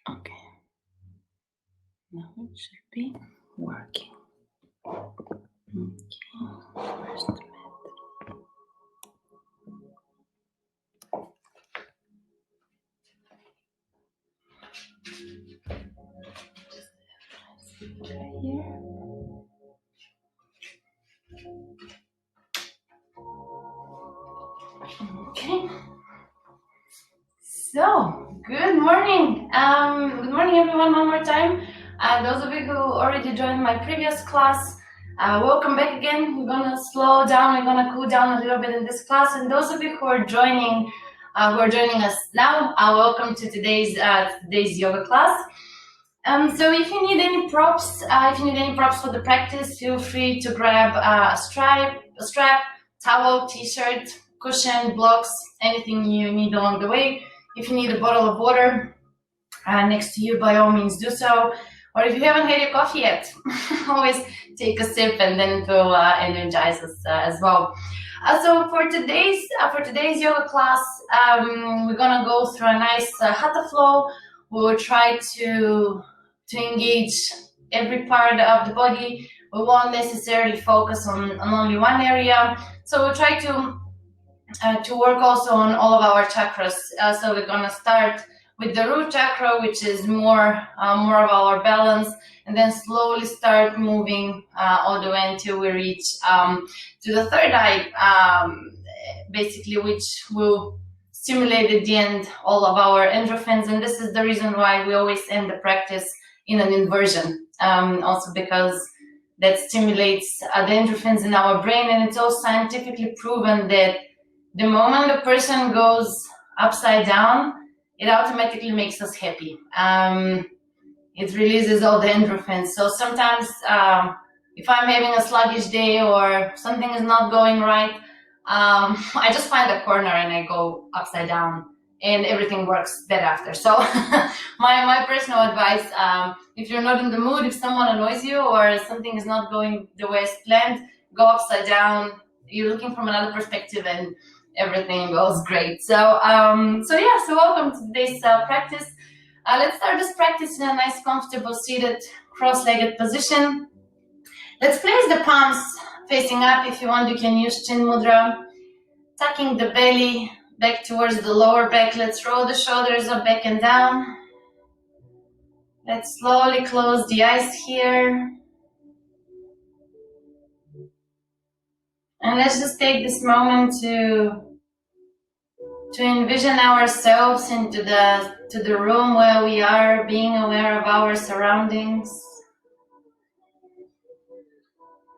Okay, now it should be working. Okay, where's the mat? Right here. Okay. So, good morning. Good morning, everyone, one more time. Those of you who already joined my previous class, welcome back again. We're gonna slow down. We're gonna cool down a little bit in this class. And those of you who are joining us now, welcome to today's yoga class. So if you need any props, for the practice, feel free to grab a strap, towel, t-shirt, cushion, blocks, anything you need along the way. If you need a bottle of water next to you, by all means do so. Or if you haven't had your coffee yet, always take a sip, and then it will energize us as well. So for today's yoga class, we're gonna go through a nice hatha flow. We'll try to engage every part of the body. We won't necessarily focus on only one area. So we'll try to work also on all of our chakras. So we're gonna start with the root chakra, which is more of our balance, and then slowly start moving all the way until we reach to the third eye, basically, which will stimulate at the end all of our endorphins. And this is the reason why we always end the practice in an inversion, also because that stimulates the endorphins in our brain. And it's all scientifically proven that the moment a person goes upside down, it automatically makes us happy. It releases all the endorphins. So sometimes if I'm having a sluggish day or something is not going right, I just find a corner and I go upside down, and everything works thereafter. So my personal advice, if you're not in the mood, if someone annoys you or something is not going the way it's planned, go upside down. You're looking from another perspective and everything goes great. So welcome to today's practice. Let's start this practice in a nice, comfortable, seated, cross-legged position. Let's place the palms facing up. If you want, you can use chin mudra. Tucking the belly back towards the lower back. Let's roll the shoulders up, back and down. Let's slowly close the eyes here. And let's just take this moment to envision ourselves into the room where we are, being aware of our surroundings.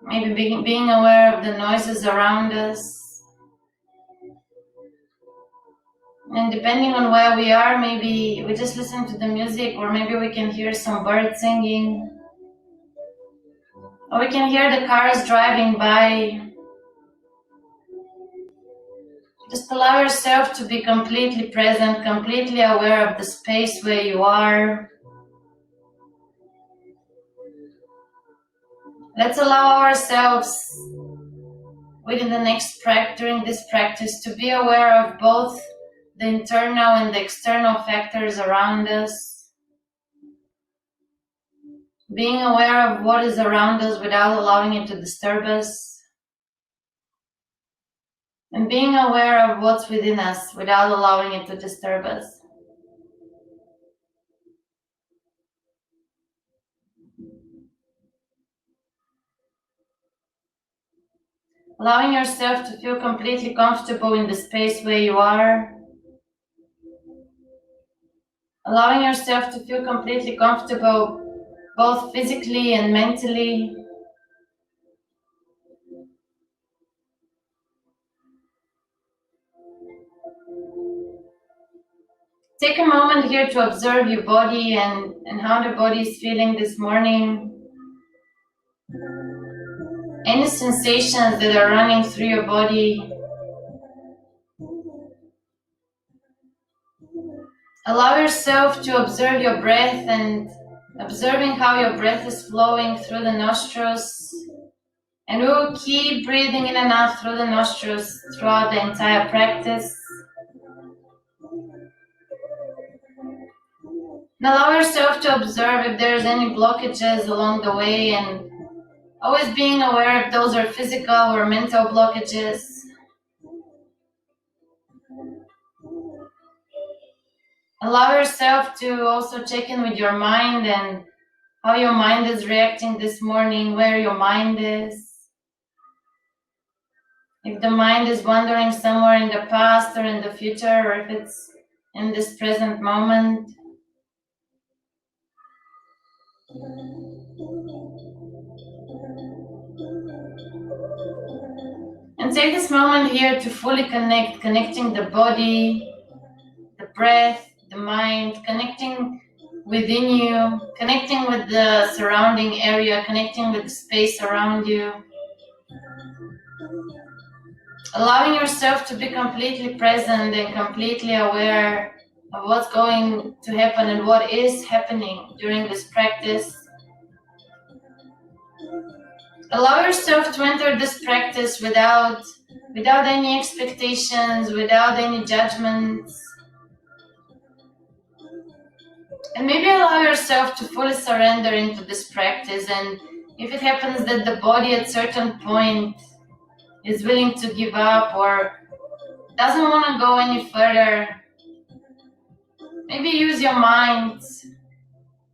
Maybe being aware of the noises around us. And depending on where we are, maybe we just listen to the music, or maybe we can hear some birds singing. Or we can hear the cars driving by. Just allow yourself to be completely present, completely aware of the space where you are. Let's allow ourselves during this practice to be aware of both the internal and the external factors around us. Being aware of what is around us without allowing it to disturb us. And being aware of what's within us without allowing it to disturb us. Allowing yourself to feel completely comfortable in the space where you are. Allowing yourself to feel completely comfortable both physically and mentally. Take a moment here to observe your body and how the body is feeling this morning. Any sensations that are running through your body. Allow yourself to observe your breath and observing how your breath is flowing through the nostrils. And we will keep breathing in and out through the nostrils throughout the entire practice. And allow yourself to observe if there's any blockages along the way, and always being aware if those are physical or mental blockages. Allow yourself to also check in with your mind and how your mind is reacting this morning, where your mind is. If the mind is wandering somewhere in the past or in the future, or if it's in this present moment. And take this moment here to fully connecting the body, the breath, the mind, connecting within you, connecting with the surrounding area, connecting with the space around you. Allowing yourself to be completely present and completely aware of what's going to happen and what is happening during this practice. Allow yourself to enter this practice without any expectations, without any judgments. And maybe allow yourself to fully surrender into this practice, and if it happens that the body at a certain point is willing to give up or doesn't want to go any further, maybe use your mind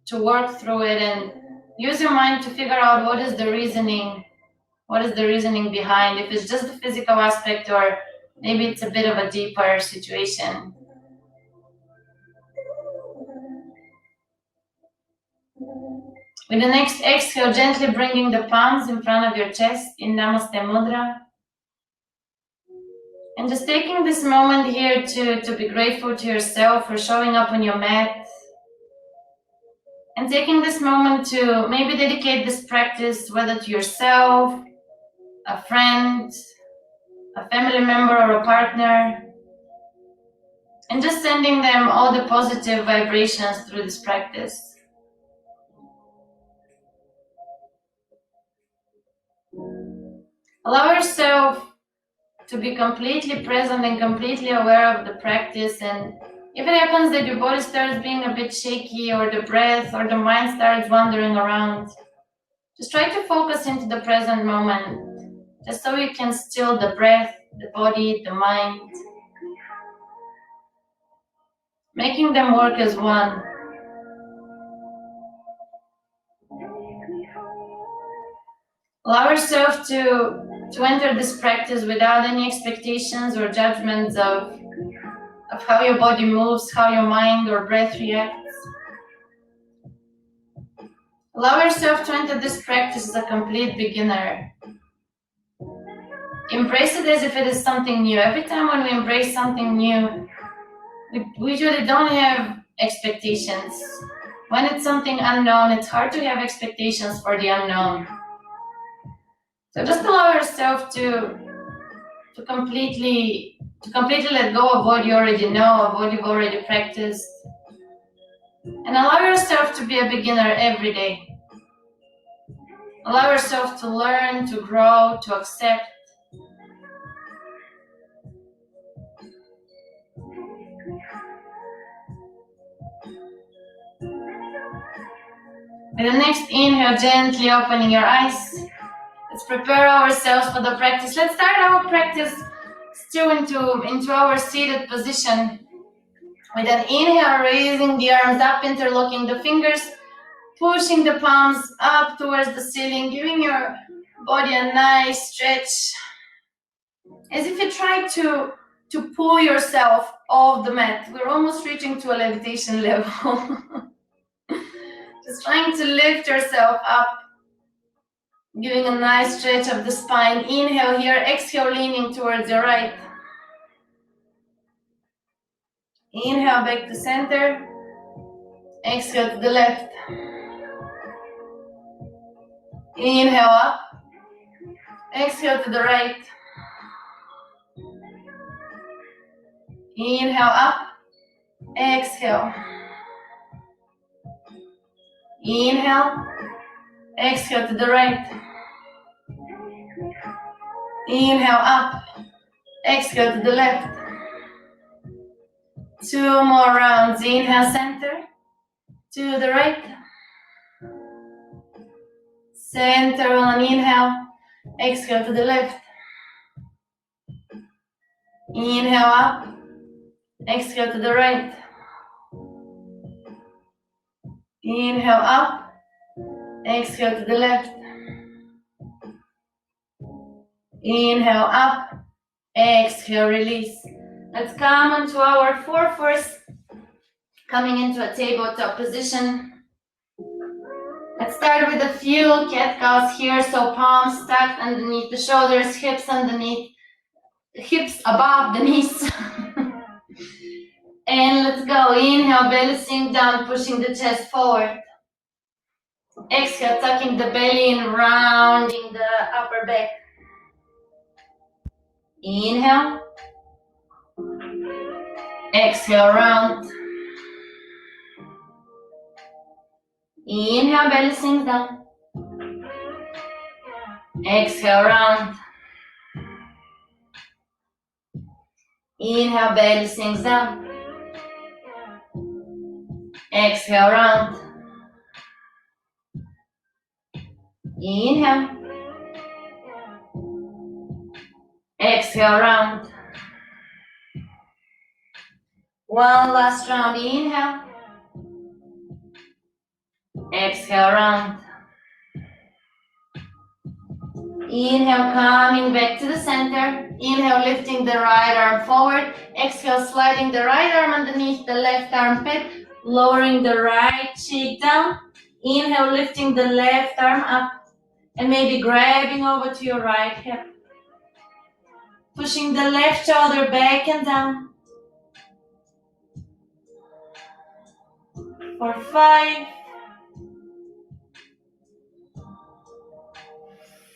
to work through it, and use your mind to figure out what is the reasoning behind, if it's just the physical aspect or maybe it's a bit of a deeper situation. With the next exhale, gently bringing the palms in front of your chest in Namaste Mudra. And just taking this moment here to be grateful to yourself for showing up on your mat. And taking this moment to maybe dedicate this practice whether to yourself, a friend, a family member or a partner. And just sending them all the positive vibrations through this practice. Allow yourself to be completely present and completely aware of the practice, and if it happens that your body starts being a bit shaky or the breath or the mind starts wandering around, just try to focus into the present moment, just so you can still the breath, the body, the mind, making them work as one. Allow yourself to enter this practice without any expectations or judgments of how your body moves, how your mind or breath reacts. Allow yourself to enter this practice as a complete beginner. Embrace it as if it is something new. Every time when we embrace something new, we usually don't have expectations. When it's something unknown, it's hard to have expectations for the unknown. So just allow yourself to completely let go of what you already know, of what you've already practiced. And allow yourself to be a beginner every day. Allow yourself to learn, to grow, to accept. With the next inhale, gently opening your eyes. Let's prepare ourselves for the practice. Let's start our practice still into our seated position. With an inhale, raising the arms up, interlocking the fingers, pushing the palms up towards the ceiling, giving your body a nice stretch. As if you try to pull yourself off the mat. We're almost reaching to a levitation level. Just trying to lift yourself up. Giving a nice stretch of the spine. Inhale here, exhale, leaning towards your right. Inhale back to center. Exhale to the left. Inhale up. Exhale to the right. Inhale up. Exhale. Inhale. Exhale to the right. Inhale up. Exhale to the left. 2 more rounds. Inhale center. to the right. Center on an inhale. Exhale to the left. Inhale up. Exhale to the right. Inhale up. Exhale to the left. Inhale up. Exhale, release. Let's come onto our 4-4, coming into a tabletop position. Let's start with a few cat-cows here, so palms stacked underneath the shoulders, hips above the knees. And let's go. Inhale, belly sink down, pushing the chest forward. Exhale, tucking the belly in, rounding the upper back. Inhale. Exhale, round. Inhale, belly sinks down. Exhale, round. Inhale, belly sinks down. Exhale, round. Inhale. Exhale, round. One last round. Inhale. Exhale, round. Inhale, coming back to the center. Inhale, lifting the right arm forward. Exhale, sliding the right arm underneath the left armpit, lowering the right cheek down. Inhale, lifting the left arm up and maybe grabbing over to your right hip. Pushing the left shoulder back and down. For 5,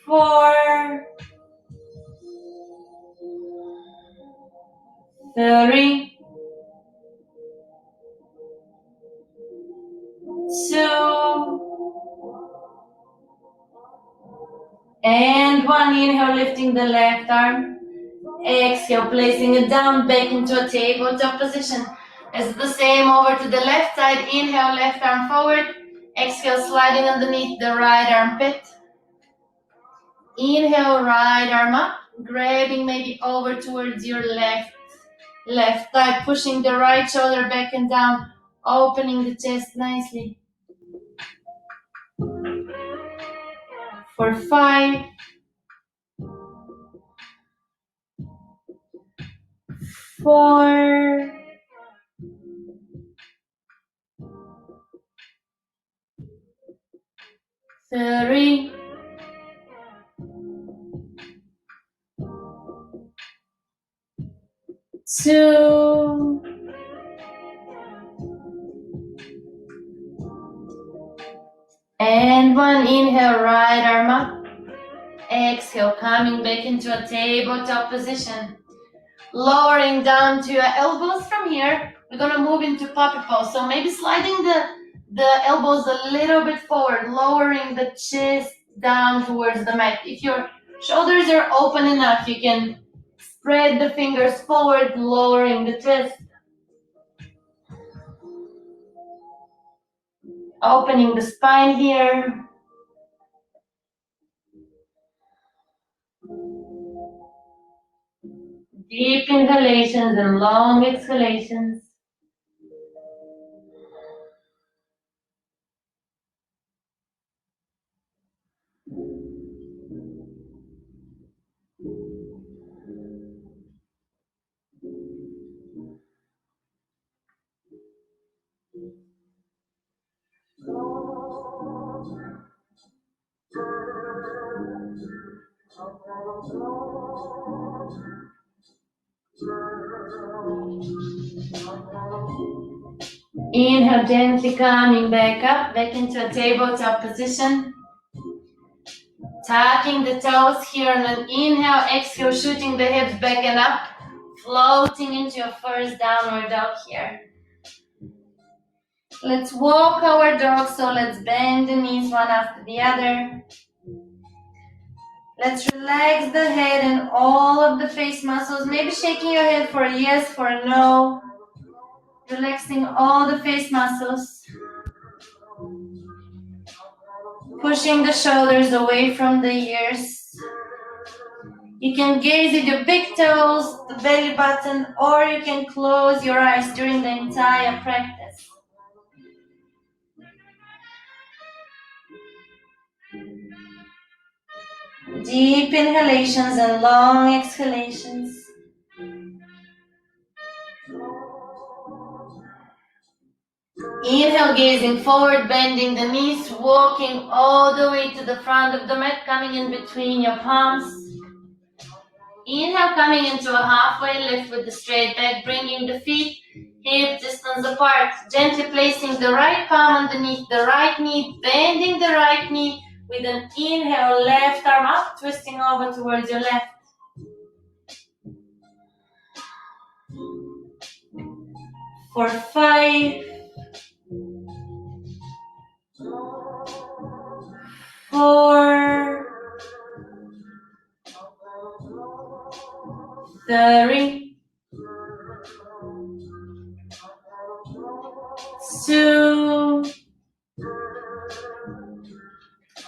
4, 3, 2, and 1. Inhale, lifting the left arm. Exhale, placing it down, back into a tabletop position. It's the same over to the left side. Inhale, left arm forward. Exhale, sliding underneath the right armpit. Inhale, right arm up, grabbing maybe over towards your left thigh, pushing the right shoulder back and down, opening the chest nicely. For 5, 4, 3, 2, and 1. Inhale, right arm up. Exhale, coming back into a tabletop position. Lowering down to your elbows from here. We're gonna move into puppy pose. So maybe sliding the elbows a little bit forward, lowering the chest down towards the mat. If your shoulders are open enough, you can spread the fingers forward, lowering the chest. Opening the spine here. Deep inhalations and long exhalations. Inhale, gently coming back up, back into a tabletop position. Tucking the toes here on an inhale, exhale, shooting the hips back and up, floating into your first downward dog here. Let's walk our dog, so let's bend the knees one after the other. Let's relax the head and all of the face muscles, maybe shaking your head for a yes, for a no. Relaxing all the face muscles. Pushing the shoulders away from the ears. You can gaze at your big toes, the belly button, or you can close your eyes during the entire practice. Deep inhalations and long exhalations. Inhale, gazing forward, bending the knees, walking all the way to the front of the mat, coming in between your palms. Inhale, coming into a halfway lift with the straight back, bringing the feet hip distance apart, gently placing the right palm underneath the right knee, bending the right knee with an inhale, left arm up, twisting over towards your left. For 5, 4, 3, 2,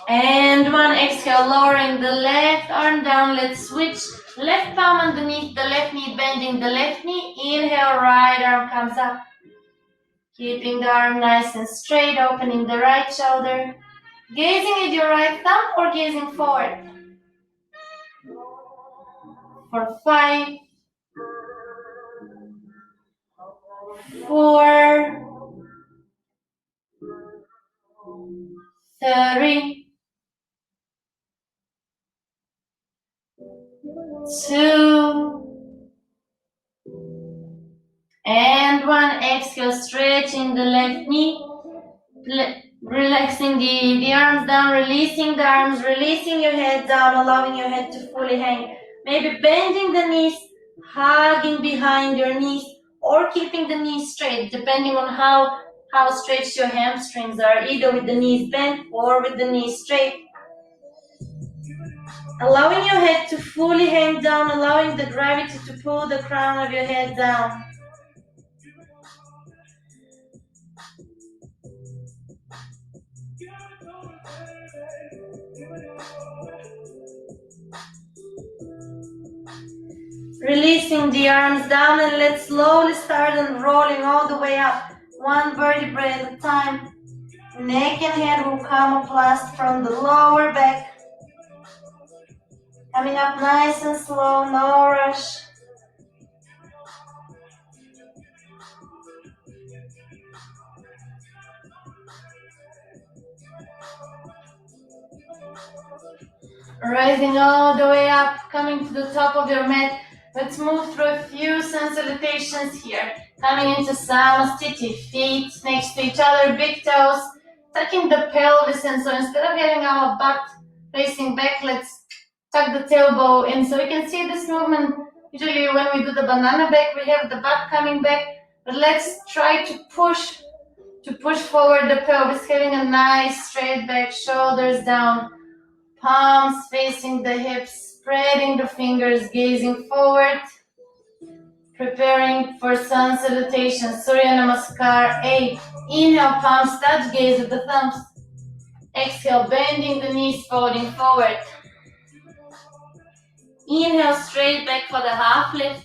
and 1. Exhale, lowering the left arm down. Let's switch. Left palm underneath the left knee, bending the left knee. Inhale, right arm comes up. Keeping the arm nice and straight, opening the right shoulder. Gazing at your right thumb or gazing forward. For 5, 4, 3, 2, and 1. Exhale, stretching the left knee, relaxing the arms down, releasing the arms, releasing your head down, allowing your head to fully hang. Maybe bending the knees, hugging behind your knees, or keeping the knees straight, depending on how stretched your hamstrings are, either with the knees bent or with the knees straight. Allowing your head to fully hang down, allowing the gravity to pull the crown of your head down. Releasing the arms down, and let's slowly start unrolling all the way up, one vertebrae at a time. Neck and head will camouflage from the lower back. Coming up nice and slow, no rush. Rising all the way up, coming to the top of your mat. Let's move through a few sun salutations here. Coming into Samasthiti, feet next to each other, big toes, tucking the pelvis in. So instead of having our butt facing back, let's tuck the tailbone in. So we can see this movement. Usually when we do the banana back, we have the butt coming back. But let's try to push forward the pelvis, having a nice straight back, shoulders down. Palms facing the hips, spreading the fingers, gazing forward, preparing for sun salutation, Surya Namaskar 8. Inhale, palms touch, gaze at the thumbs. Exhale, bending the knees, folding forward. Inhale, straight back for the half lift.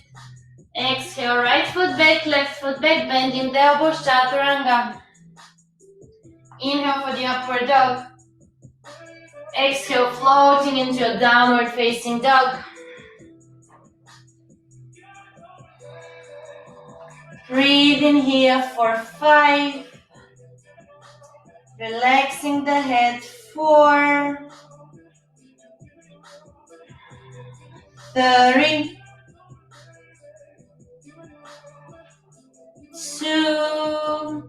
Exhale, right foot back, left foot back, bending the elbows, chaturanga. Inhale for the upward dog. Exhale, floating into a downward facing dog. Breathe in here for 5. Relaxing the head. 4. 3. 2.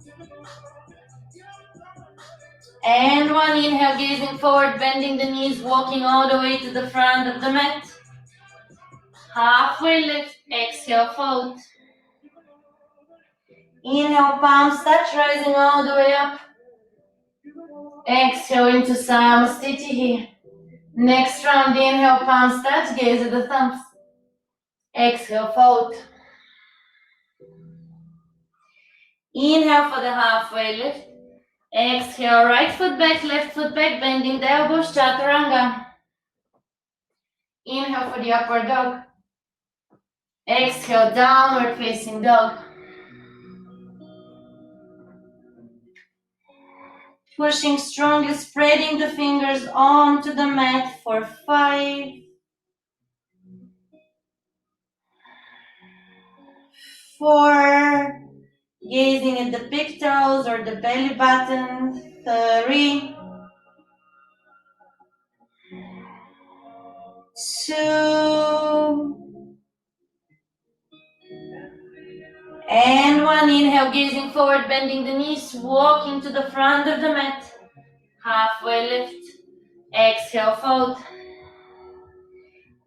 And 1. Inhale, gazing forward, bending the knees, walking all the way to the front of the mat. Halfway lift. Exhale, fold. Inhale, palms touch, rising all the way up. Exhale into Samasthiti here. Next round, inhale, palms touch, gaze at the thumbs. Exhale, fold. Inhale for the halfway lift. Exhale, right foot back, left foot back, bending the elbows, chaturanga. Inhale for the upward dog. Exhale, downward facing dog. Pushing strongly, spreading the fingers onto the mat for 5, 4, gazing at the pectorals or the belly button, 3, 2, and 1. Inhale, gazing forward, bending the knees, walking to the front of the mat. Halfway lift. Exhale, fold.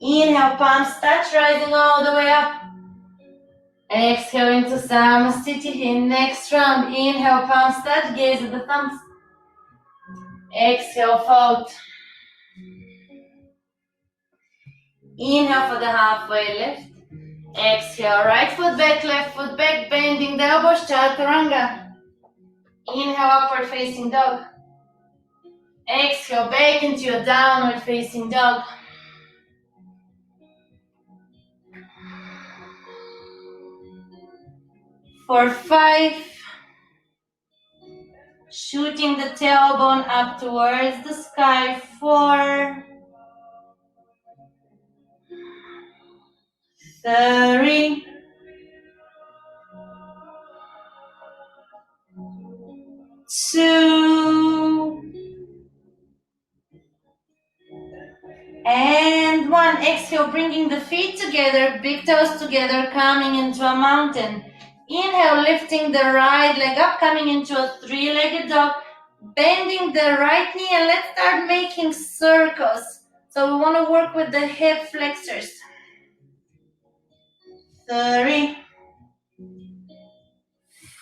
Inhale, palms touch, rising all the way up. Exhale into Samasthiti. Next round. Inhale, palms touch, gaze at the thumbs. Exhale, fold. Inhale for the halfway lift. Exhale, right foot back, left foot back, bending the elbows, chaturanga. Inhale, upward facing dog. Exhale, back into your downward facing dog. For 5, shooting the tailbone up towards the sky. 4, 3, 2, and 1. Exhale, bringing the feet together, big toes together, coming into a mountain. Inhale, lifting the right leg up, coming into a 3-legged dog, bending the right knee, and let's start making circles. So we want to work with the hip flexors. 3,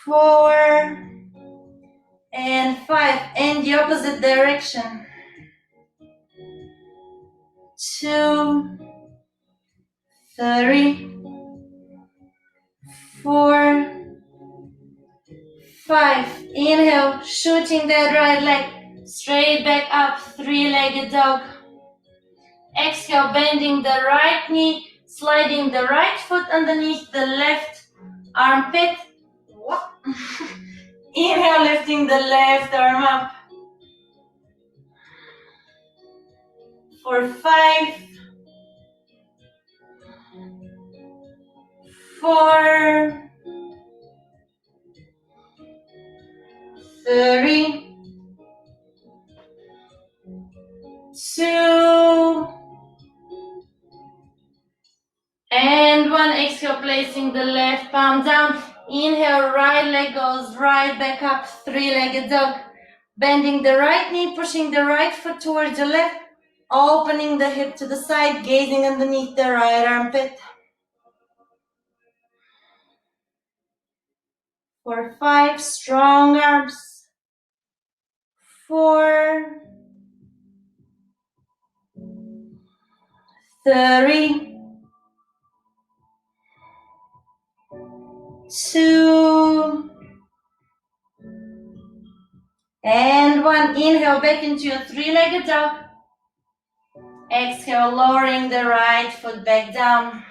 4, and 5. And the opposite direction. 2, 3, 4, 5. Inhale, shooting that right leg straight back up, 3-legged dog. Exhale, bending the right knee, sliding the right foot underneath the left armpit. Inhale, lifting the left arm up. For 5, 4, 3, 2, and 1. Exhale, placing the left palm down. Inhale, right leg goes right back up, 3-legged dog. Bending the right knee, pushing the right foot towards the left, opening the hip to the side, gazing underneath the right armpit. For 5, strong arms. 4, 3, 2, and 1. Inhale, back into your 3-legged dog. Exhale, lowering the right foot back down.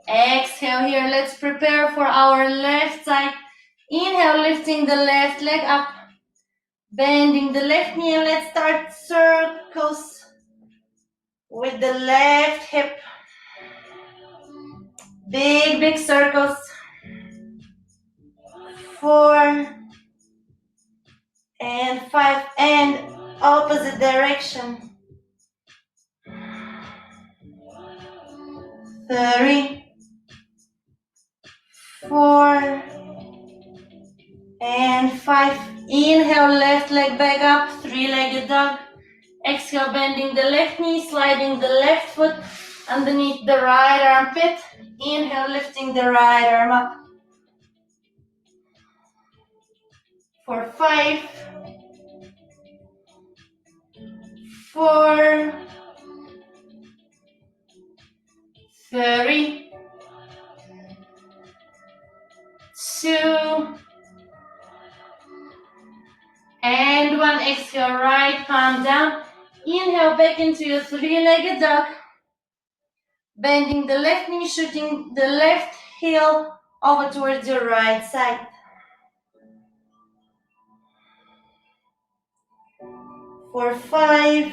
Exhale here. Let's prepare for our left side. Inhale, lifting the left leg up. Bending the left knee, and let's start circles with the left hip. Big, big circles. 4, and 5, and opposite direction. 3, 4, and 5. Inhale, left leg back up, 3-legged dog. Exhale, bending the left knee, sliding the left foot underneath the right armpit. Inhale, lifting the right arm up. For 5, 4, 3, 2, one, exhale, right palm down. Inhale back into your three-legged dog. Bending the left knee, shooting the left heel over towards your right side. For 5,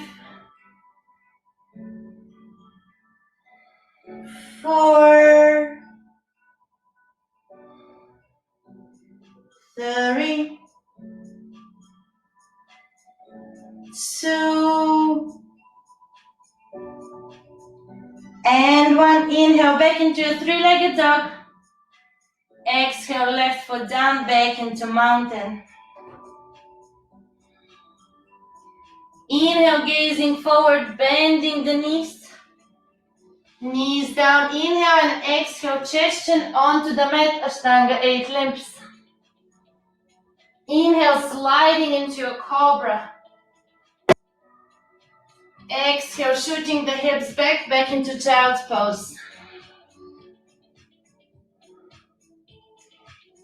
4, 3, 2, and 1. Inhale back into your three-legged dog. Exhale, left foot down, back into mountain. Inhale, gazing forward, bending the knees. Knees down, inhale and exhale, chest chin onto the mat, Ashtanga 8 limbs. Inhale, sliding into a cobra. Exhale, shooting the hips back into child's pose.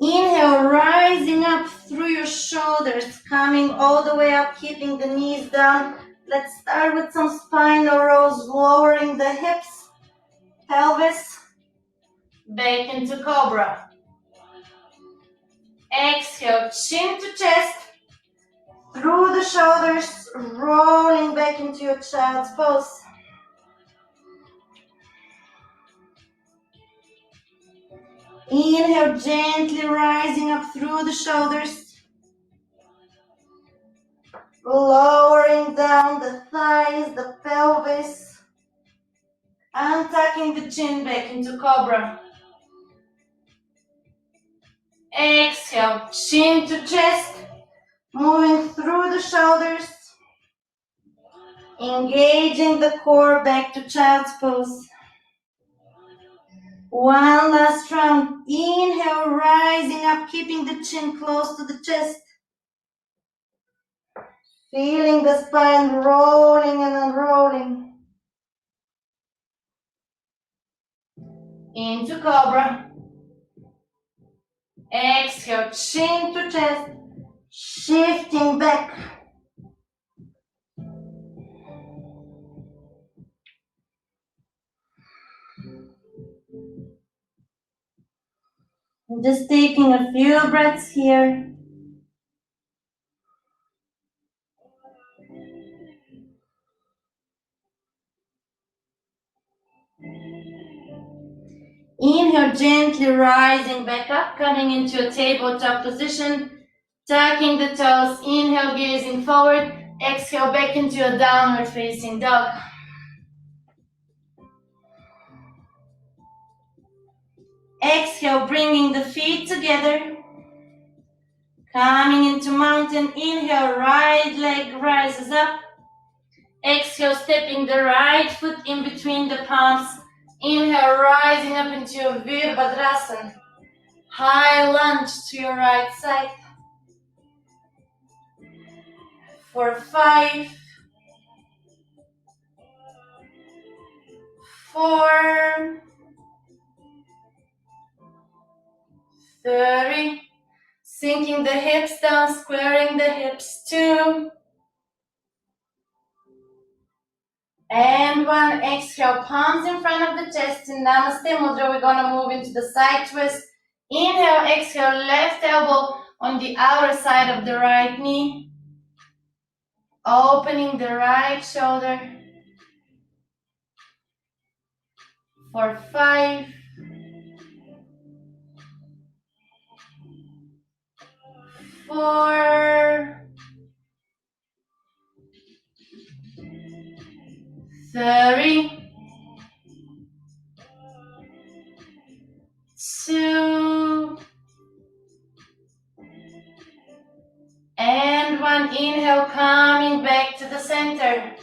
Inhale, rising up through your shoulders, coming all the way up, keeping the knees down. Let's start with some spinal rolls, lowering the hips, pelvis, back into cobra. Exhale, chin to chest, through the shoulders, rolling back into your child's pose. Inhale, gently rising up through the shoulders, lowering down the thighs, the pelvis, and tucking the chin back into cobra. Exhale, chin to chest, moving through the shoulders, engaging the core back to child's pose. One last round. Inhale, rising up, keeping the chin close to the chest. Feeling the spine rolling and unrolling. Into cobra. Exhale, chin to chest, shifting back. Just taking a few breaths here. Inhale, gently rising back up, coming into a tabletop position, tucking the toes. Inhale, gazing forward. Exhale, back into a downward facing dog. Exhale, bringing the feet together. Coming into mountain. Inhale, right leg rises up. Exhale, stepping the right foot in between the palms. Inhale, rising up into your Virabhadrasana. High lunge to your right side. For 5, 4, 3, sinking the hips down, squaring the hips. 2, and 1. Exhale, palms in front of the chest in Namaste Mudra. We're gonna move into the side twist. Inhale, exhale, left elbow on the outer side of the right knee. Opening the right shoulder. For 5, 4, 3, 2, and 1. Inhale, coming back to the center.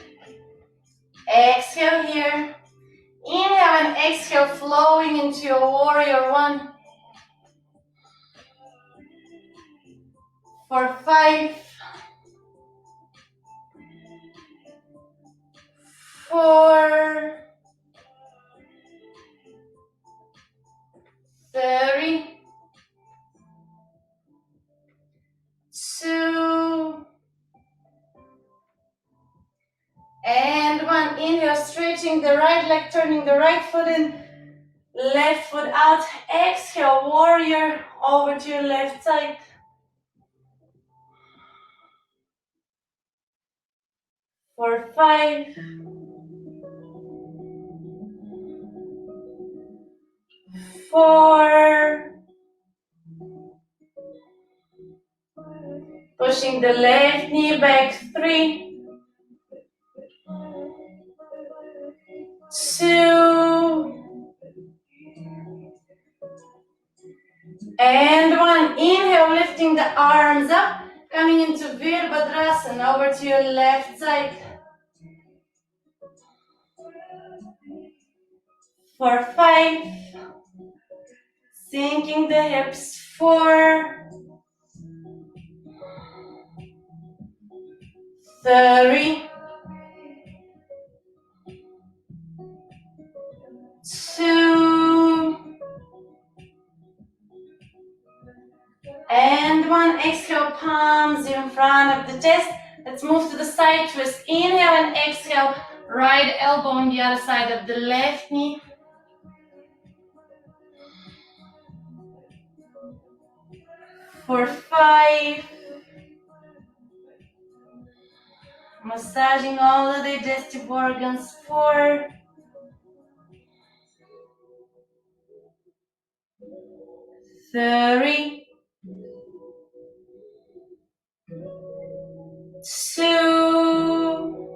Exhale here. Inhale and exhale, flowing into your warrior 1. For 5, 4, 3, 2, one, inhale, stretching the right leg, turning the right foot in, left foot out. Exhale, warrior, over to your left side. For 5, 4, pushing the left knee back. 3, 2, and 1. Inhale, lifting the arms up, coming into Virabhadrasana, over to your left side. For 5, sinking the hips. 4, 3, 2, and 1. Exhale, palms in front of the chest. Let's move to the side twist. Inhale and exhale, right elbow on the other side of the left knee. For 5, massaging all the digestive organs. 4, 3, 2,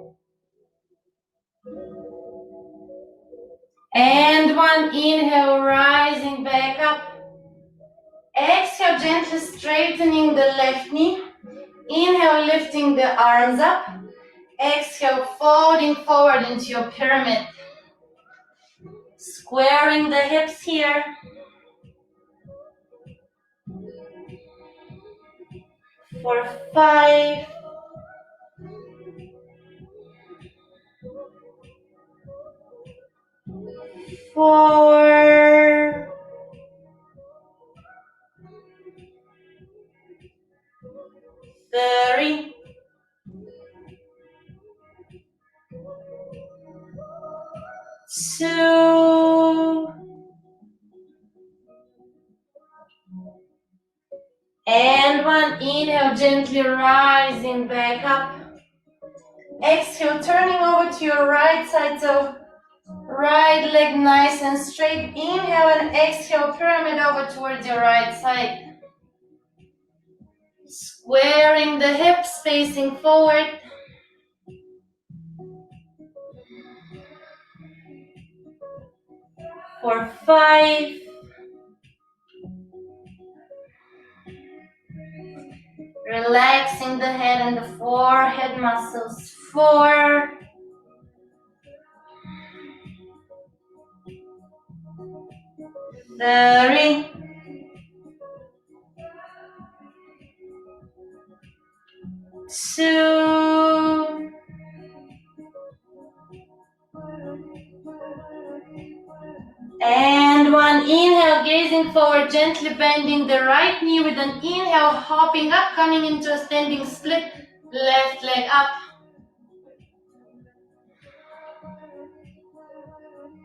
and 1. Inhale, rising back up. Exhale, gently straightening the left knee. Inhale, lifting the arms up. Exhale, folding forward into your pyramid. Squaring the hips here. For 5, 4, 3, 2, and 1. Inhale, gently rising back up. Exhale, turning over to your right side, so right leg nice and straight. Inhale and exhale, pyramid over towards your right side. Squaring the hips, facing forward. For 5, relaxing the head and the forehead muscles. 4, 3, 2, and 1. Inhale, gazing forward, gently bending the right knee with an inhale, hopping up, coming into a standing split, left leg up.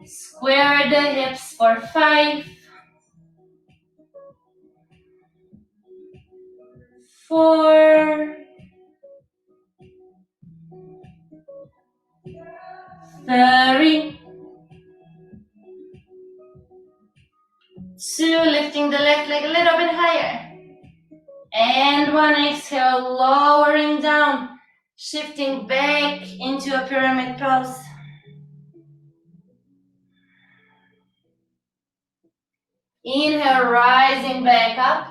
Square the hips for 5, 4, 3, 2, lifting the left leg a little bit higher. And 1, exhale, lowering down, shifting back into a pyramid pose. Inhale, rising back up.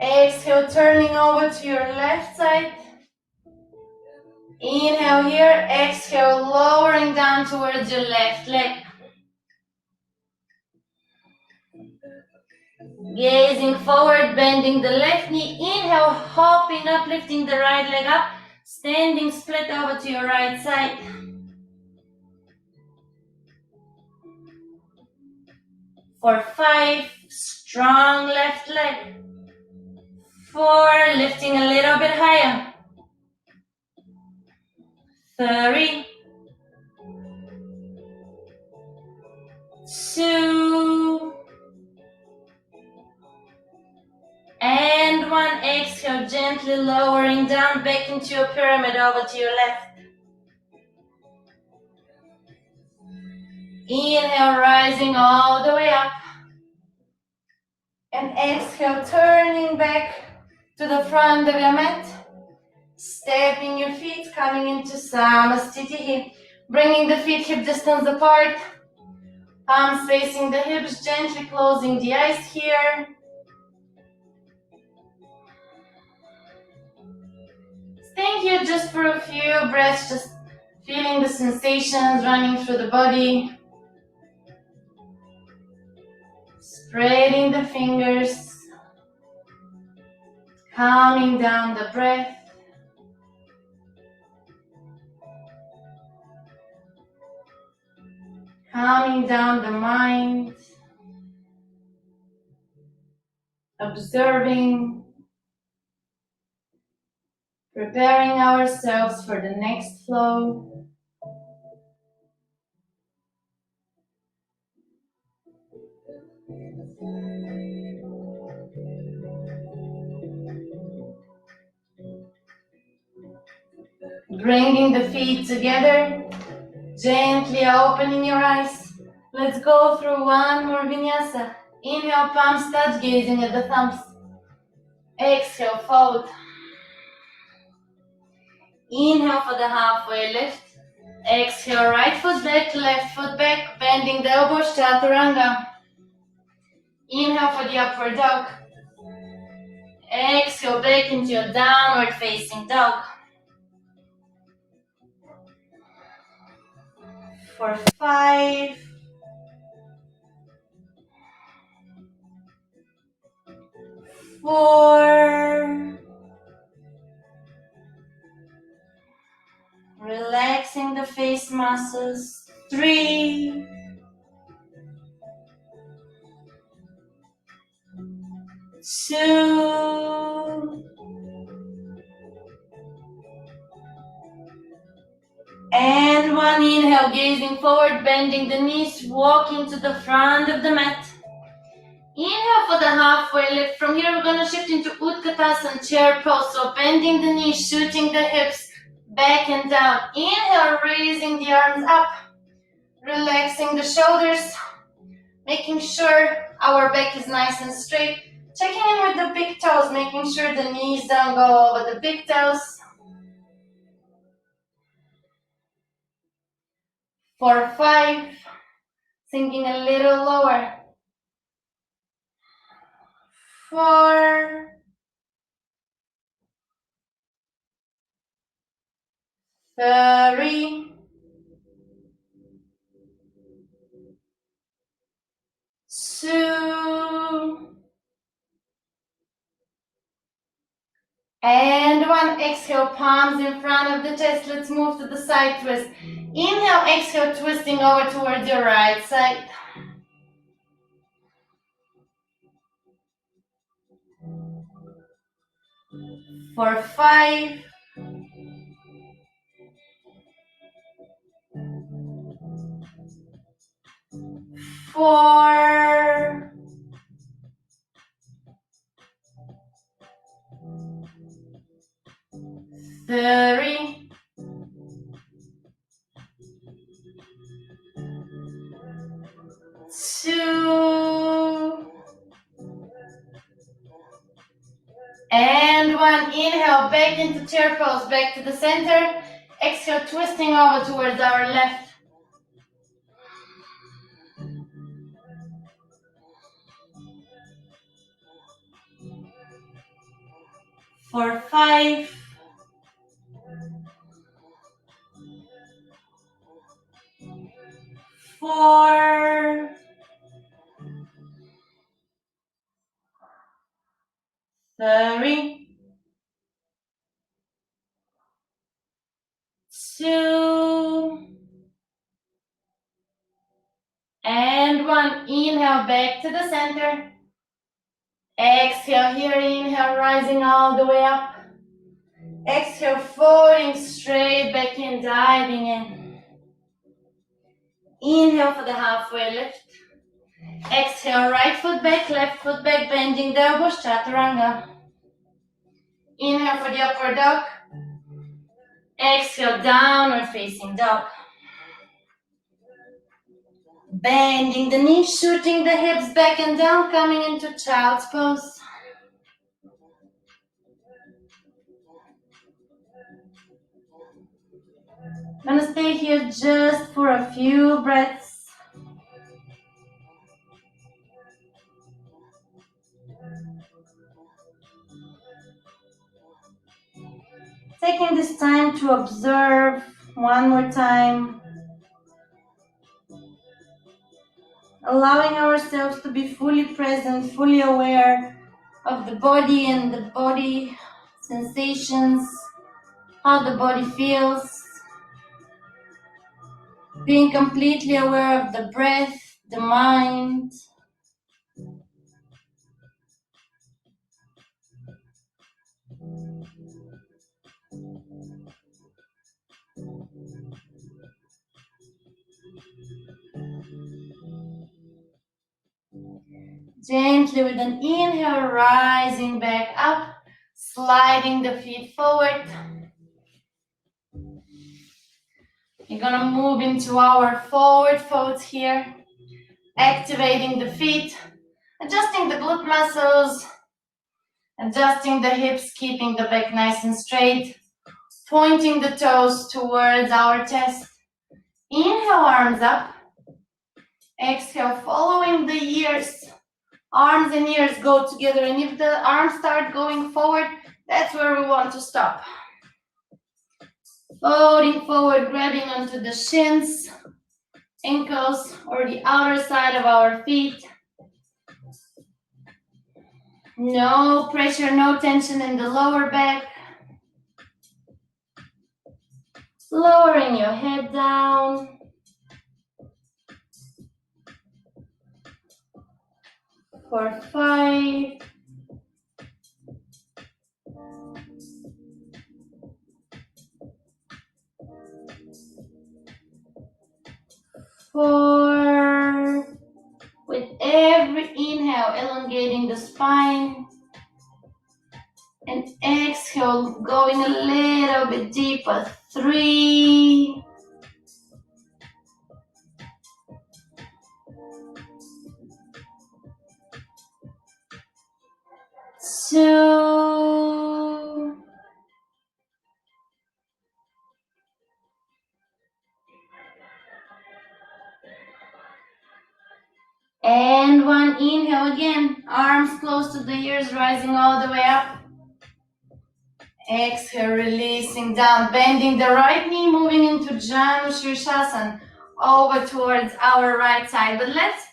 Exhale, turning over to your left side. Inhale here, exhale, lowering down towards your left leg. Gazing forward, bending the left knee. Inhale, hopping up, lifting the right leg up. Standing split over to your right side. For 5, strong left leg. 4, lifting a little bit higher. 3, exhale, gently lowering down back into your pyramid over to your left. Inhale, rising all the way up. And exhale, turning back to the front of your mat. Stepping your feet, coming into Samasthiti, bringing the feet hip distance apart. Palms facing the hips, gently closing the eyes here. Staying here just for a few breaths, just feeling the sensations running through the body. Spreading the fingers, calming down the breath. Calming down the mind. Observing. Preparing ourselves for the next flow. Bringing the feet together, gently opening your eyes. Let's go through one more vinyasa. Inhale, palms touch, gazing at the thumbs. Exhale, fold. Inhale for the halfway lift. Exhale, right foot back, left foot back, bending the elbows, chaturanga. Inhale for the upward dog. Exhale, back into your downward facing dog. For 5, 4, relaxing the face muscles, 3, 2, and 1. Inhale, gazing forward, bending the knees, walking to the front of the mat. Inhale for the halfway lift. From here, we're going to shift into Utkatasana, chair pose. So bending the knees, shooting the hips, back and down. Inhale, raising the arms up, relaxing the shoulders, making sure our back is nice and straight. Checking in with the big toes, making sure the knees don't go over the big toes. For 5, sinking a little lower. 4, 3, 2, and 1. Exhale, palms in front of the chest. Let's move to the side twist. Inhale, exhale, twisting over towards your right side. For 5, 4, 3, 2, and 1. Inhale, back into chair pose, back to the center. Exhale, twisting over towards our left. For 5, 4, 3, 2, and 1. Inhale, back to the center. Exhale here, inhale, rising all the way up. Exhale, folding straight back in, diving in. Inhale for the halfway lift. Exhale, right foot back, left foot back, bending the elbows, chaturanga. inhale for the upward dog. Exhale, downward facing dog. Bending the knees, shooting the hips back and down, coming into child's pose. Gonna stay here just for a few breaths. Taking this time to observe one more time. Allowing ourselves to be fully present, fully aware of the body and the body sensations, how the body feels. Being completely aware of the breath, the mind. Gently with an inhale, rising back up, sliding the feet forward. You're gonna move into our forward fold here, activating the feet, adjusting the glute muscles, adjusting the hips, keeping the back nice and straight, pointing the toes towards our chest. Inhale, arms up. Exhale, following the ears. Arms and ears go together, and if the arms start going forward, that's where we want to stop. Folding forward, grabbing onto the shins, ankles, or the outer side of our feet. No pressure, no tension in the lower back. Lowering your head down. For 5. 4. With every inhale, elongating the spine. And exhale, going a little bit deeper. 3. 2. And 1. Inhale again. Arms close to the ears, rising all the way up. Exhale, releasing down, bending the right knee, moving into Janu Shirshasana, over towards our right side. But let's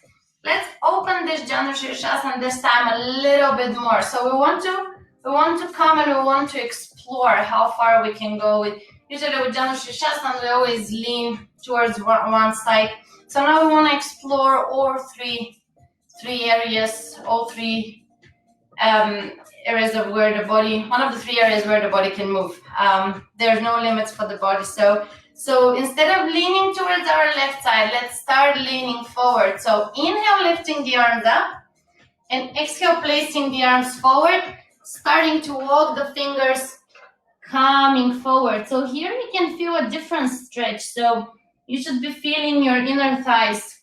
open this Janu Shirshasana this time a little bit more. So we want to come and we want to explore how far we can go with. Usually with Janu Shirshasana, we always lean towards one side. So now we want to explore all three areas, all three areas of where the body, one of the 3 areas where the body can move. There's no limits for the body. So instead of leaning towards our left side, let's start leaning forward. So inhale, lifting the arms up, and exhale, placing the arms forward, starting to walk the fingers, coming forward. So here you can feel a different stretch. So you should be feeling your inner thighs,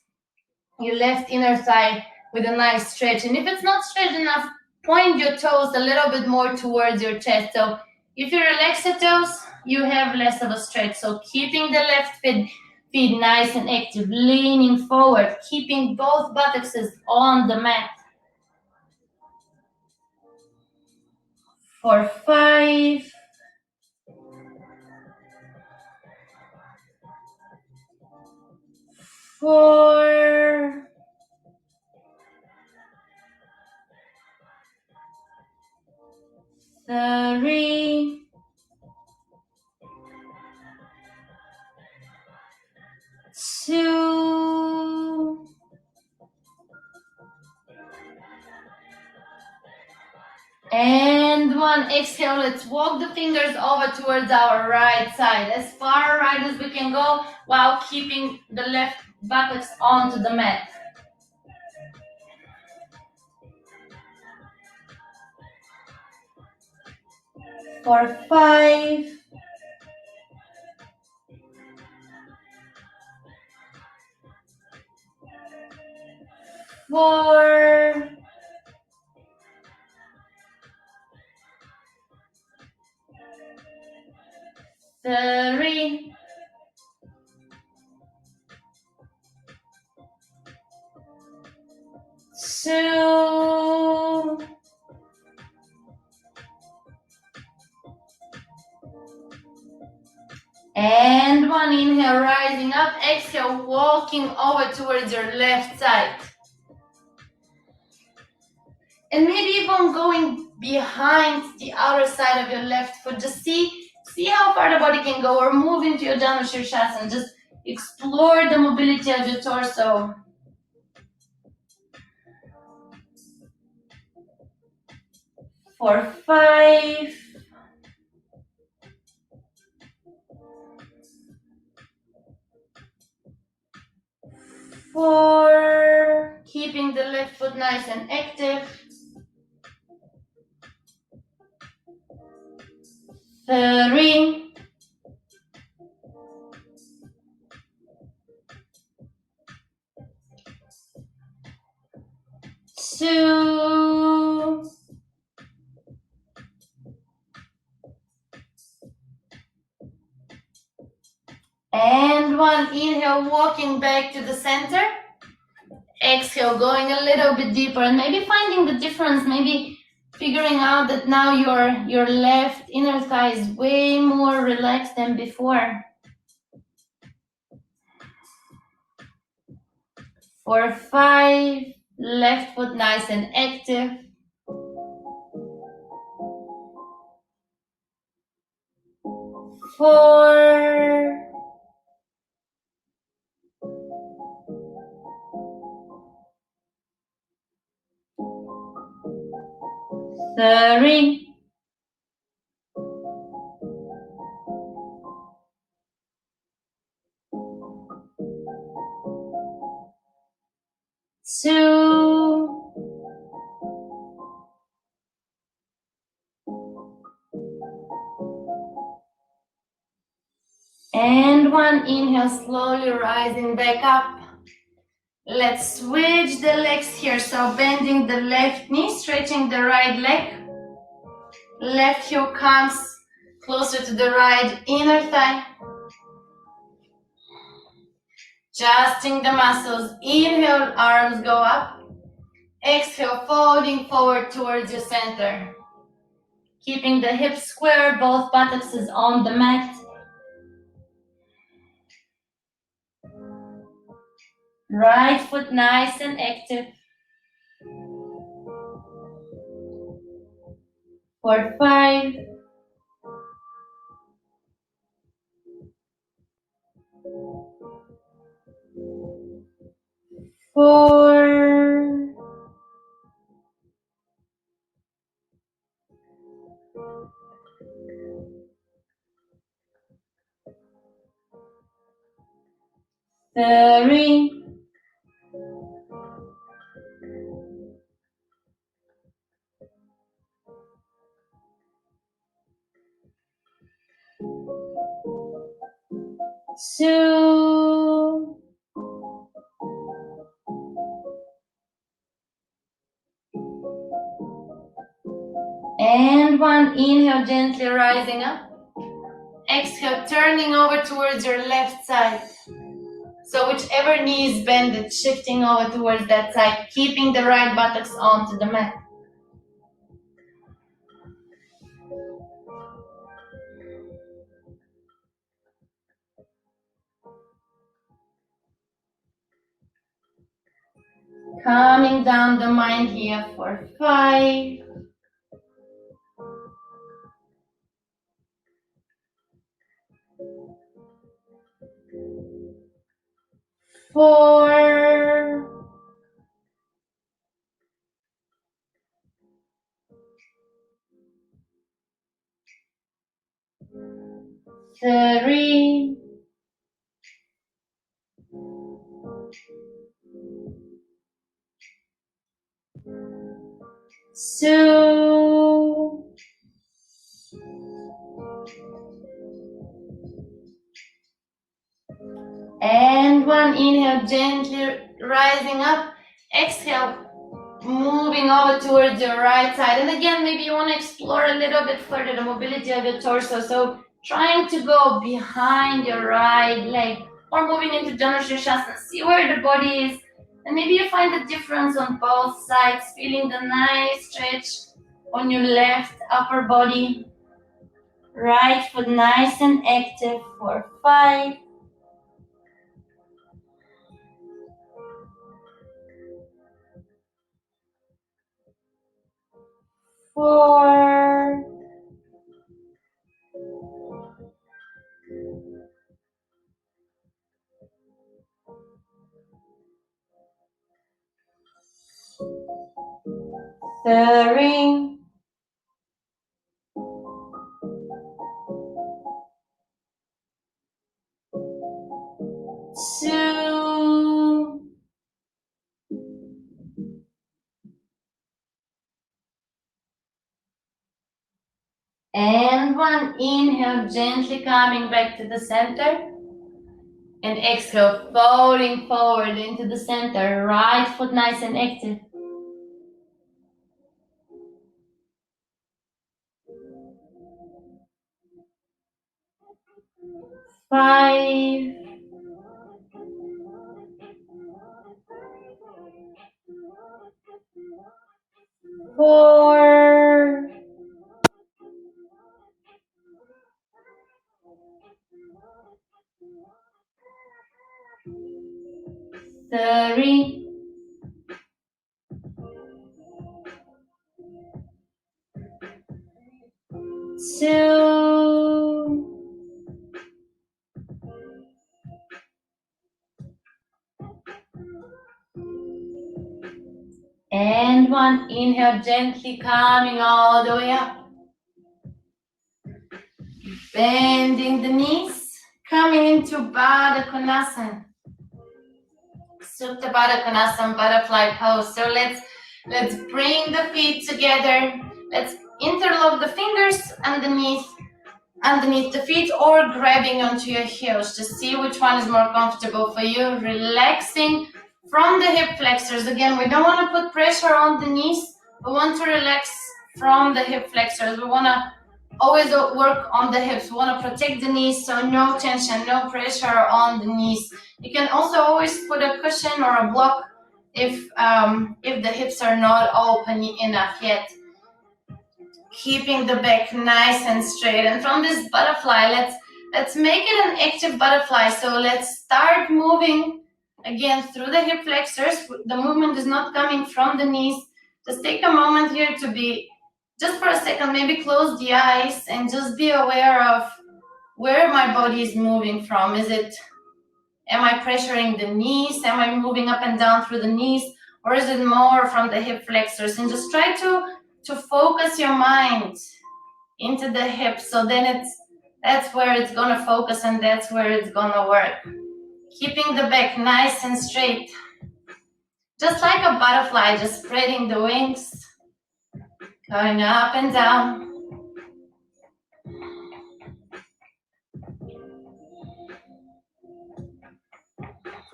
your left inner thigh with a nice stretch. And if it's not stretched enough, point your toes a little bit more towards your chest. So if you relax the toes, you have less of a stretch. So keeping the left feet nice and active, leaning forward, keeping both buttocks on the mat. For 5. 4. 3. 2. And 1. Exhale, let's walk the fingers over towards our right side, as far right as we can go, while keeping the left buttocks onto the mat. For 5, 4, 3, 2, and 1. Inhale, rising up. Exhale, walking over towards your left side. And maybe even going behind the outer side of your left foot. Just see how far the body can go, or move into your Dana Shirshasana. Just explore the mobility of your torso. For 5, 4, keeping the left foot nice and active. 3, 2, and 1. Inhale, walking back to the center. Exhale, going a little bit deeper, and maybe finding the difference, maybe figuring out that now your left inner thigh is way more relaxed than before. For 5, left foot nice and active. 4, 3, 2, and 1. Inhale, slowly rising back up. Let's switch the legs here. So bending the left knee, stretching the right leg. Left heel comes closer to the right inner thigh. Adjusting the muscles. Inhale, arms go up. Exhale, folding forward towards your center. Keeping the hips square, both buttocks is on the mat. Right foot nice and active. For 5, 4, 3, 2, and 1. Inhale, gently rising up. Exhale, turning over towards your left side. So whichever knee is bended, shifting over towards that side, keeping the right buttocks onto the mat. Calming down the mind here for 5, 4, 3, 2, And one inhale, gently rising up. Exhale, moving over towards your right side. And again, maybe you want to explore a little bit further the mobility of your torso. So trying to go behind your right leg or moving into Janushirshasana. See where the body is. And maybe you find a difference on both sides, feeling the nice stretch on your left upper body. Right foot nice and active for 5, 4, 3, 2, and 1. Inhale, gently coming back to the center. And exhale, folding forward into the center. Right foot nice and active. 5, 4, 3, 2, and 1. Inhale, gently coming all the way up. Bending the knees, coming into Baddha Konasana. Supta Baddha Konasana, butterfly pose. So let's bring the feet together. Let's interlock the fingers underneath the feet or grabbing onto your heels. Just see which one is more comfortable for you. Relaxing from the hip flexors. Again, we don't want to put pressure on the knees. We want to relax from the hip flexors. We want to always work on the hips. We want to protect the knees, so no tension, no pressure on the knees. You can also always put a cushion or a block if the hips are not open enough yet. Keeping the back nice and straight. And from this butterfly, let's make it an active butterfly. So let's start moving again through the hip flexors. The movement is not coming from the knees. Just take a moment here to be, just for a second, maybe close the eyes and just be aware of where my body is moving from. Am I pressuring the knees? Am I moving up and down through the knees? Or is it more from the hip flexors? And just try to focus your mind into the hips. So then that's where it's gonna focus and that's where it's gonna work. Keeping the back nice and straight. Just like a butterfly, just spreading the wings. Going up and down.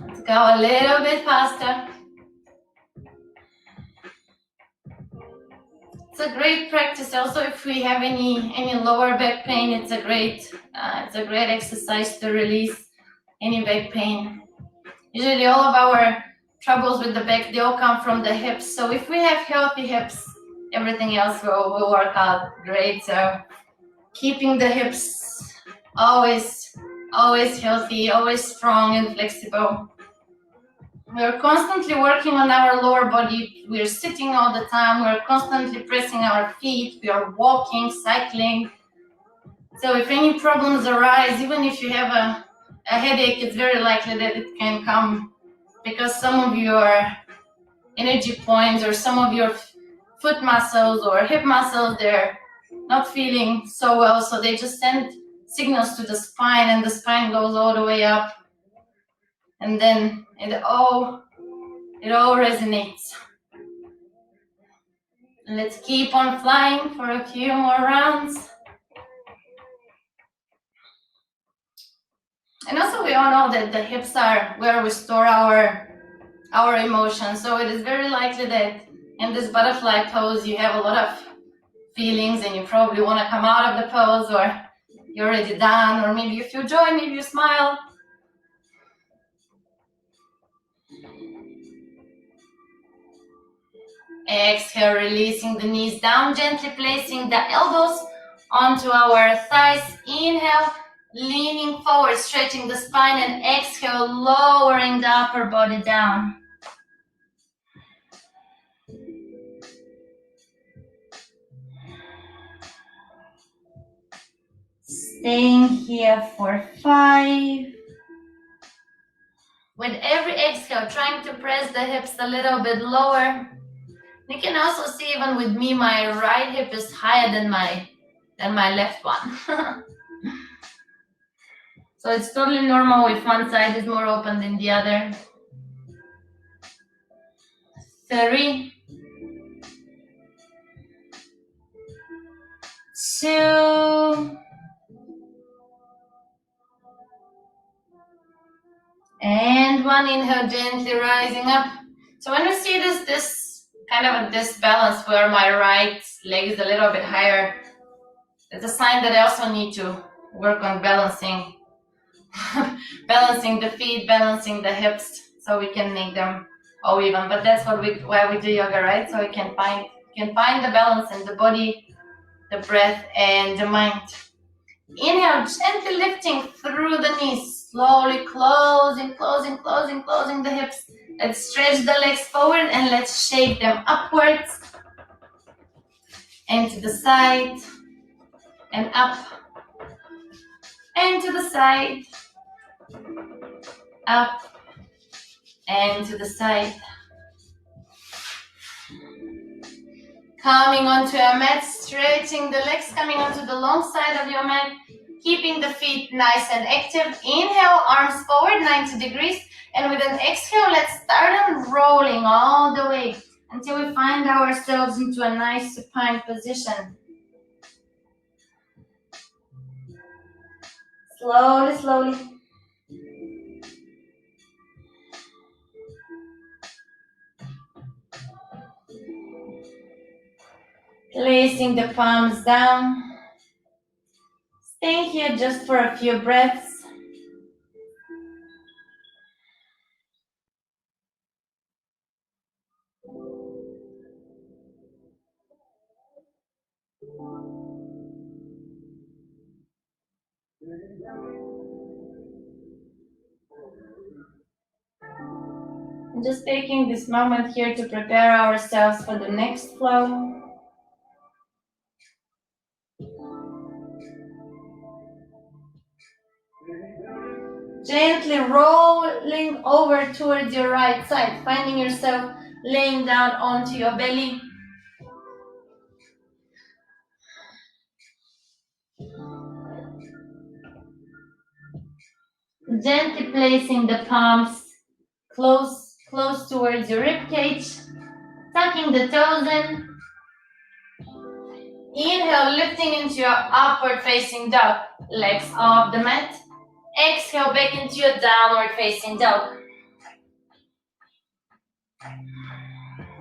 Let's go a little bit faster. It's a great practice. Also, if we have any lower back pain, it's a great exercise to release any back pain. Usually, all of our troubles with the back, they all come from the hips. So if we have healthy hips, everything else will work out great. So keeping the hips always healthy, always strong and flexible. We're constantly working on our lower body. We're sitting all the time. We're constantly pressing our feet. We are walking, cycling. So if any problems arise, even if you have a headache, it's very likely that it can come because some of your energy points or some of your foot muscles or hip muscles, they're not feeling so well. So they just send signals to the spine and the spine goes all the way up. And then it all resonates. Let's keep on flying for a few more rounds. And also we all know that the hips are where we store our emotions. So it is very likely that in this butterfly pose you have a lot of feelings and you probably want to come out of the pose, or you're already done, or maybe you feel joy, maybe you smile. Exhale, releasing the knees down, gently placing the elbows onto our thighs. Inhale, leaning forward, stretching the spine, and exhale, lowering the upper body down. Staying here for 5. With every exhale, trying to press the hips a little bit lower. You can also see, even with me, my right hip is higher than my left one. So it's totally normal if one side is more open than the other. 3, 2, and 1. Inhale, gently rising up. So when we see this kind of this balance where my right leg is a little bit higher, it's a sign that I also need to work on balancing balancing the feet, balancing the hips, so we can make them all even. But that's why we do yoga, right? So we can find the balance in the body, the breath, and the mind. Inhale, gently lifting through the knees, slowly closing the hips. Let's stretch the legs forward and let's shake them upwards and to the side and up and to the side, up and to the side. Coming onto your mat, stretching the legs, coming onto the long side of your mat, keeping the feet nice and active. Inhale, arms forward 90 degrees. And with an exhale, let's start on rolling all the way until we find ourselves into a nice supine position. Slowly, slowly. Placing the palms down. Stay here just for a few breaths. Just taking this moment here to prepare ourselves for the next flow. Gently rolling over towards your right side, finding yourself laying down onto your belly. Gently placing the palms close towards your rib cage, tucking the toes in. Inhale, lifting into your upward facing dog, legs off the mat. Exhale, back into your downward facing dog.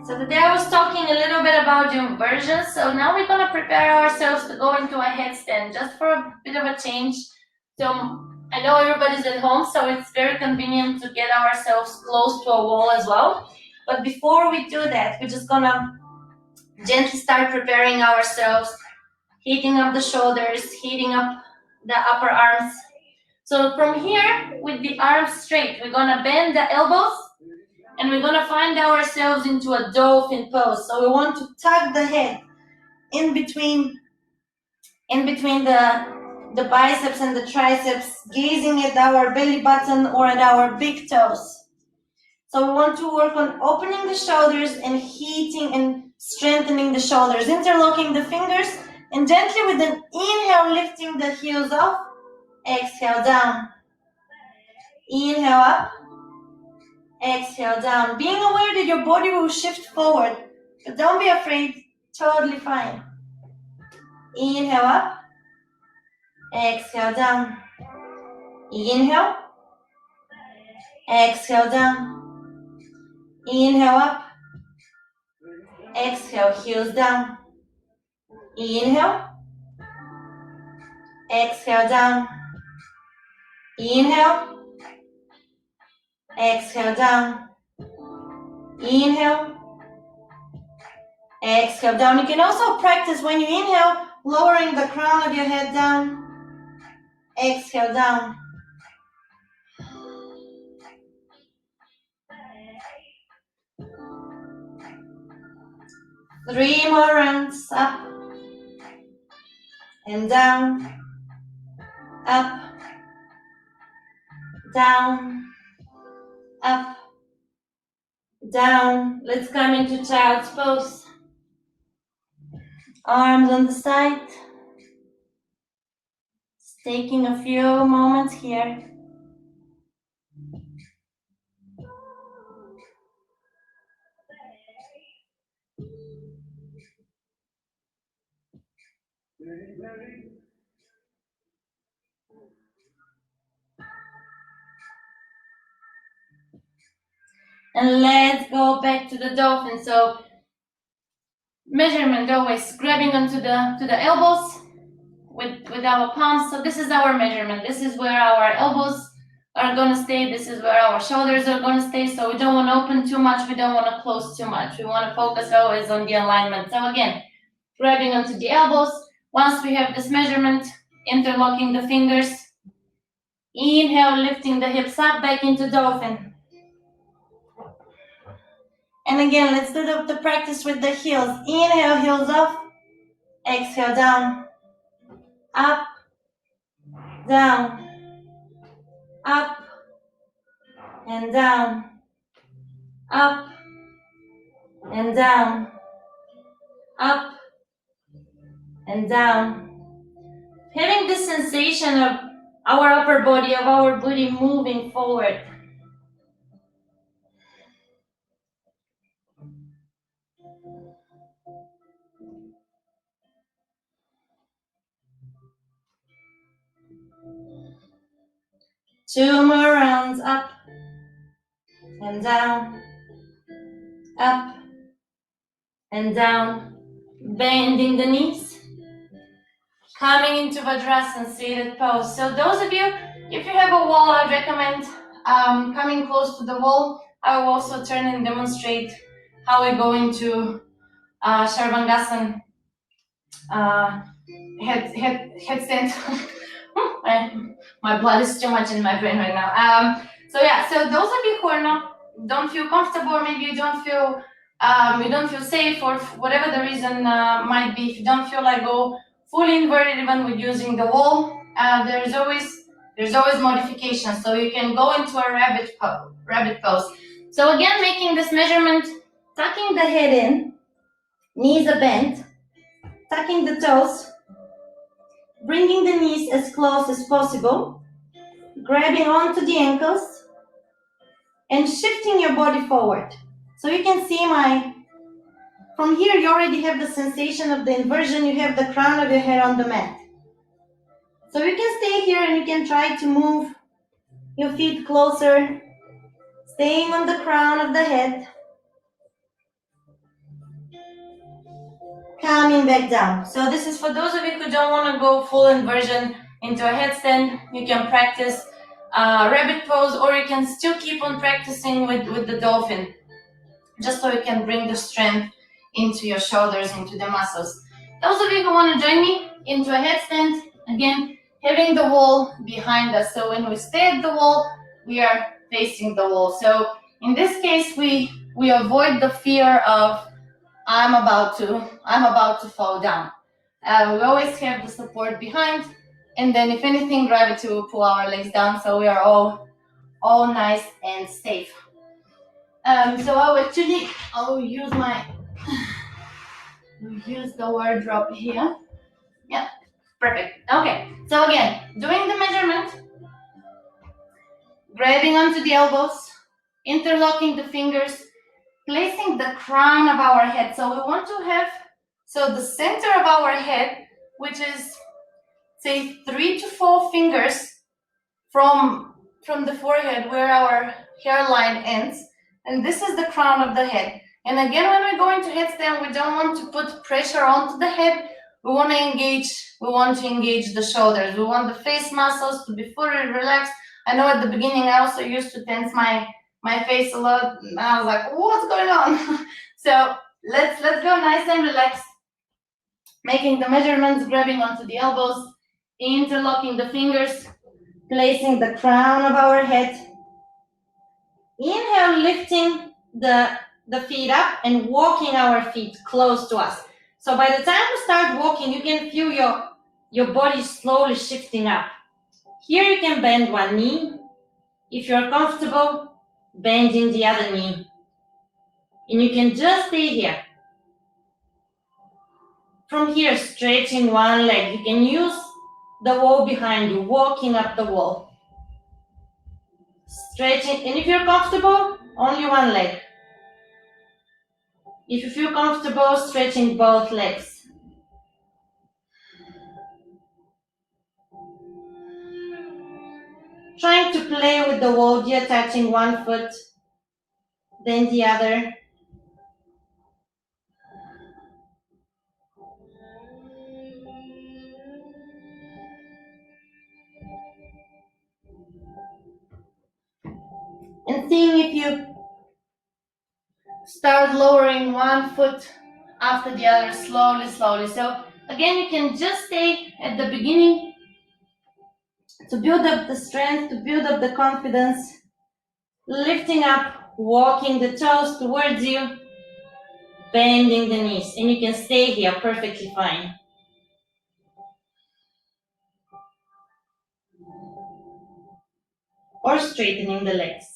So today I was talking a little bit about the inversions, so now we're gonna prepare ourselves to go into a headstand, just for a bit of a change. So I know everybody's at home, so it's very convenient to get ourselves close to a wall as well. But before we do that, we're just gonna gently start preparing ourselves, heating up the shoulders, heating up the upper arms. So from here, with the arms straight, we're gonna bend the elbows and we're gonna find ourselves into a dolphin pose. So we want to tuck the head in between the biceps and the triceps, gazing at our belly button or at our big toes. So we want to work on opening the shoulders and heating and strengthening the shoulders, interlocking the fingers, and gently with an inhale, lifting the heels up, exhale down. Inhale up, exhale down. Being aware that your body will shift forward, but don't be afraid, totally fine. Inhale up, exhale down. Inhale, exhale down, inhale up, exhale, heels down, inhale, exhale down, inhale, exhale down, inhale, exhale down. You can also practice when you inhale, lowering the crown of your head down, exhale down. Three more rounds, up and down, up, down, up, down. Let's come into child's pose. Arms on the side. Just taking a few moments here. And let's go back to the dolphin. So measurement, always grabbing onto the elbows with our palms. So this is our measurement. This is where our elbows are going to stay. This is where our shoulders are going to stay. So we don't want to open too much. We don't want to close too much. We want to focus always on the alignment. So again, grabbing onto the elbows. Once we have this measurement, interlocking the fingers. Inhale, lifting the hips up, back into dolphin. And again, let's do the practice with the heels. Inhale, heels up. Exhale, down. Up, down. Up, and down. Up, and down. Up, and down. Having this sensation of our upper body, of our booty moving forward. Two more rounds, up and down, up and down, bending the knees, coming into Vajrasana, seated pose. So those of you, if you have a wall, I'd recommend coming close to the wall. I will also turn and demonstrate how we go into Sarvangasana headstand. My blood is too much in my brain right now. So yeah, so those of you who don't feel comfortable, or maybe you don't feel safe, or whatever the reason might be, if you don't feel like go fully inverted even with using the wall, there's always modification. So you can go into a rabbit pose. So again, making this measurement, tucking the head in, knees are bent, tucking the toes, bringing the knees as close as possible, grabbing onto the ankles, and shifting your body forward. So you can see from here you already have the sensation of the inversion. You have the crown of your head on the mat. So you can stay here and you can try to move your feet closer, staying on the crown of the head, coming back down. So this is for those of you who don't want to go full inversion into a headstand. You can practice rabbit pose, or you can still keep on practicing with the dolphin, just so you can bring the strength into your shoulders, into the muscles. Those of you who want to join me into a headstand, again, having the wall behind us. So when we stay at the wall, we are facing the wall. So in this case, we avoid the fear of I'm about to fall down. We always have the support behind, and then if anything, gravity will pull our legs down, so we are all nice and safe. So I'll use the wardrobe here. Yeah, perfect. Okay, so again, doing the measurement, grabbing onto the elbows, interlocking the fingers, placing the crown of our head. So we want to have, the center of our head, which is, say, 3 to 4 fingers from the forehead, where our hairline ends, and this is the crown of the head. And again, when we go into headstand, we don't want to put pressure onto the head. We want to engage the shoulders. We want the face muscles to be fully relaxed. I know at the beginning I also used to tense my face a lot, and I was like, what's going on? So let's go nice and relaxed, making the measurements, grabbing onto the elbows, interlocking the fingers, placing the crown of our head. Inhale, lifting the feet up and walking our feet close to us. So by the time we start walking, you can feel your body slowly shifting up. Here you can bend one knee. If you're comfortable, bending the other knee. And you can just stay here. From here, stretching one leg. You can use the wall behind you, walking up the wall. Stretching, and if you're comfortable, only one leg. If you feel comfortable, stretching both legs. Trying to play with the wall, detaching one foot, then the other. And seeing if you start lowering one foot after the other, slowly, slowly. So again, you can just stay at the beginning to build up the strength, to build up the confidence, lifting up, walking the toes towards you, bending the knees, and you can stay here perfectly fine. Or straightening the legs.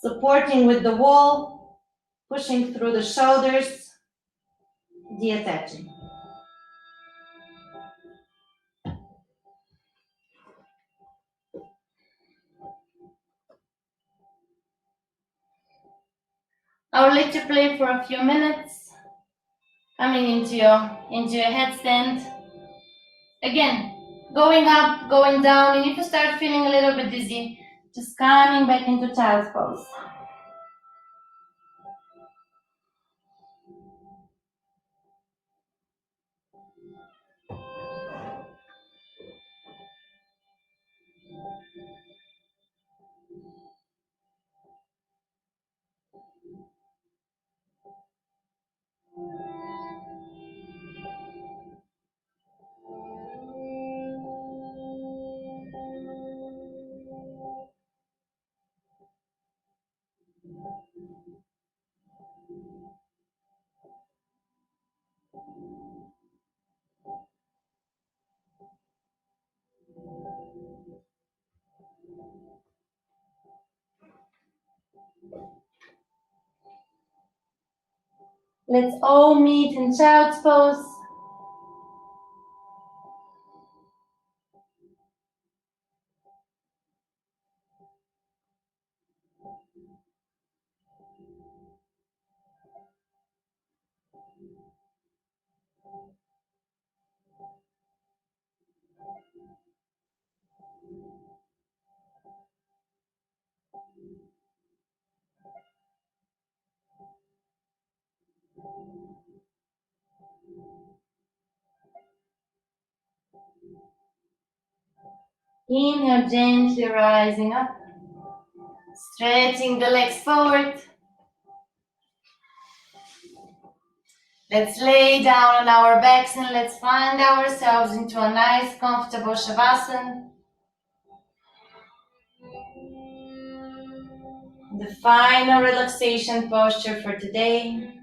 Supporting with the wall, pushing through the shoulders, detaching. I'll let you play for a few minutes, coming into your headstand. Again, going up, going down, and if you start feeling a little bit dizzy, just coming back into child's pose. Let's all meet in child's pose. Inhale, gently rising up, stretching the legs forward. Let's lay down on our backs and let's find ourselves into a nice, comfortable Shavasana. The final relaxation posture for today.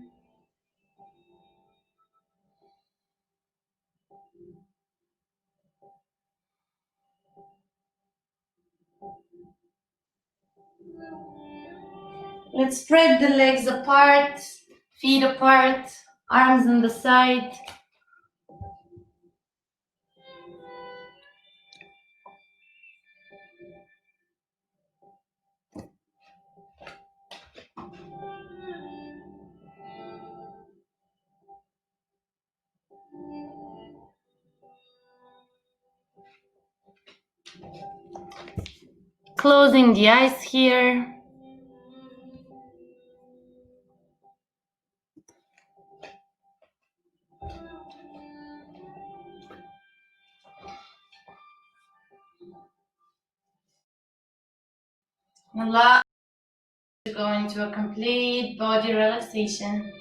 Let's spread the legs apart, feet apart, arms on the side. closing the eyes here. Allow to go into a complete body relaxation.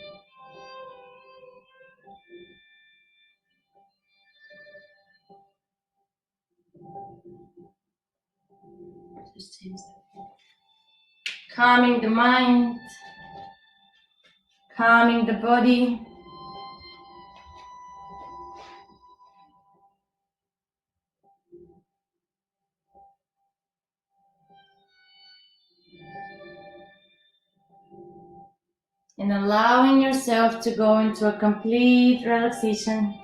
Calming the mind, calming the body. And allowing yourself to go into a complete relaxation.